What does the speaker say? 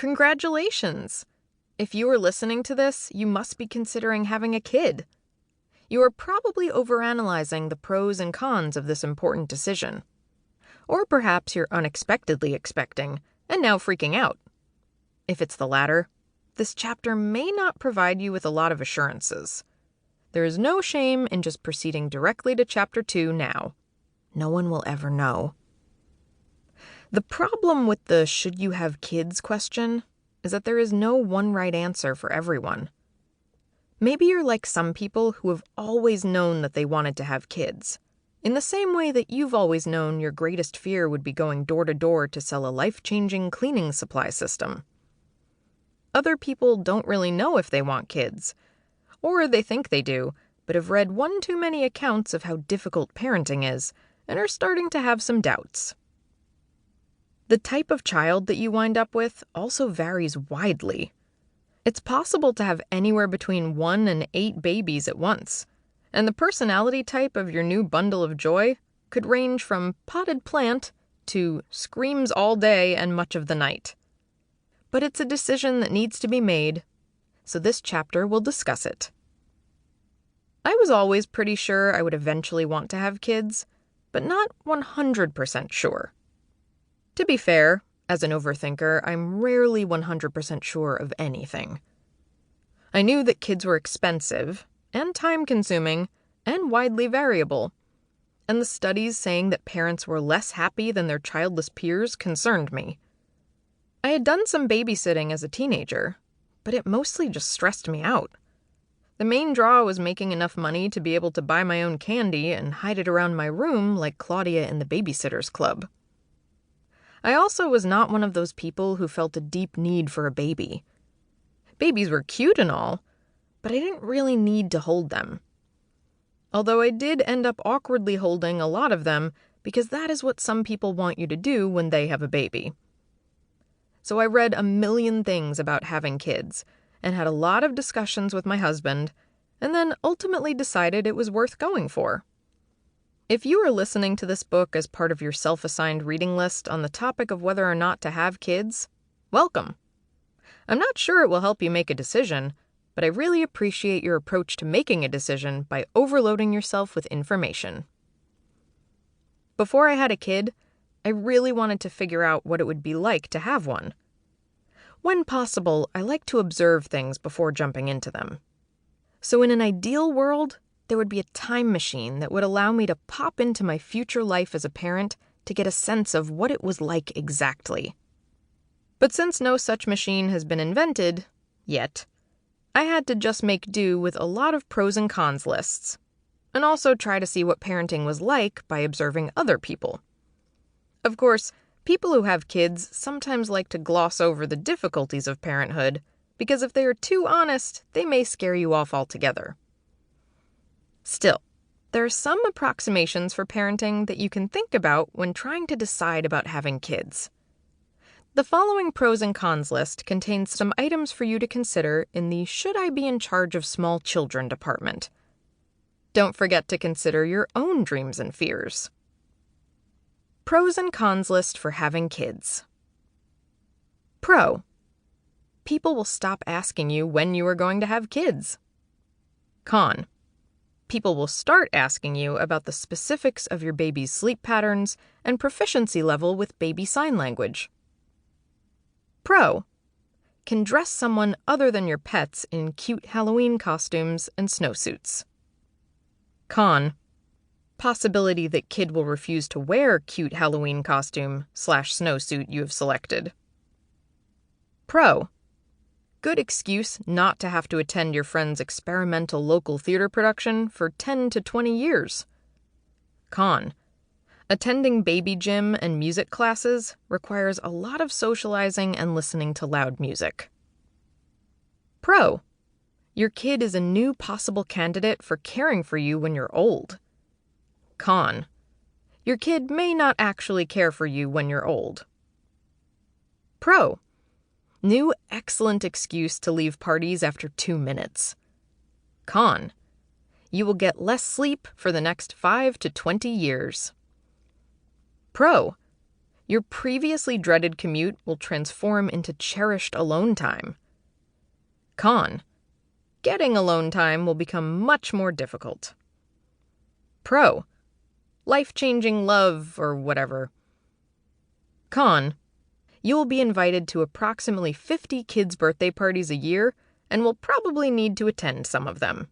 Congratulations! If you are listening to this, you must be considering having a kid. You are probably overanalyzing the pros and cons of this important decision. Or perhaps you're unexpectedly expecting and now freaking out. If it's the latter, this chapter may not provide you with a lot of assurances. There is no shame in just proceeding directly to Chapter 2 now. No one will ever know. The problem with the "should you have kids" question is that there is no one right answer for everyone. Maybe you're like some people who have always known that they wanted to have kids, in the same way that you've always known your greatest fear would be going door to door to sell a life-changing cleaning supply system. Other people don't really know if they want kids, or they think they do, but have read one too many accounts of how difficult parenting is and are starting to have some doubts. The type of child that you wind up with also varies widely. It's possible to have anywhere between 1 and 8 babies at once, and the personality type of your new bundle of joy could range from potted plant to screams all day and much of the night. But it's a decision that needs to be made, so this chapter will discuss it. I was always pretty sure I would eventually want to have kids, but not 100% sure. To be fair, as an overthinker, I'm rarely 100% sure of anything. I knew that kids were expensive, and time-consuming, and widely variable, and the studies saying that parents were less happy than their childless peers concerned me. I had done some babysitting as a teenager, but it mostly just stressed me out. The main draw was making enough money to be able to buy my own candy and hide it around my room like Claudia in the Babysitter's Club. I also was not one of those people who felt a deep need for a baby. Babies were cute and all, but I didn't really need to hold them. Although I did end up awkwardly holding a lot of them because that is what some people want you to do when they have a baby. So I read a million things about having kids and had a lot of discussions with my husband, and then ultimately decided it was worth going for. If you are listening to this book as part of your self-assigned reading list on the topic of whether or not to have kids, welcome. I'm not sure it will help you make a decision, but I really appreciate your approach to making a decision by overloading yourself with information. Before I had a kid, I really wanted to figure out what it would be like to have one. When possible, I like to observe things before jumping into them. So in an ideal world, there would be a time machine that would allow me to pop into my future life as a parent to get a sense of what it was like exactly. But since no such machine has been invented, yet, I had to just make do with a lot of pros and cons lists, and also try to see what parenting was like by observing other people. Of course, people who have kids sometimes like to gloss over the difficulties of parenthood, because if they are too honest, they may scare you off altogether. Still, there are some approximations for parenting that you can think about when trying to decide about having kids. The following pros and cons list contains some items for you to consider in the "Should I be in charge of small children" department. Don't forget to consider your own dreams and fears. Pros and cons list for having kids. Pro: people will stop asking you when you are going to have kids. Con: people will start asking you about the specifics of your baby's sleep patterns and proficiency level with baby sign language. Pro: can dress someone other than your pets in cute Halloween costumes and snowsuits. Con: possibility that kid will refuse to wear cute Halloween costume/snowsuit you have selected. Pro: good excuse not to have to attend your friend's experimental local theater production for 10 to 20 years. Con: attending baby gym and music classes requires a lot of socializing and listening to loud music. Pro: your kid is a new possible candidate for caring for you when you're old. Con: your kid may not actually care for you when you're old. Pro: new excellent excuse to leave parties after 2 minutes. Con: you will get less sleep for the next 5 to 20 years. Pro: Your previously dreaded commute will transform into cherished alone time. Con: getting alone time will become much more difficult. Pro: life-changing love or whatever. Con: you will be invited to approximately 50 kids' birthday parties a year and will probably need to attend some of them.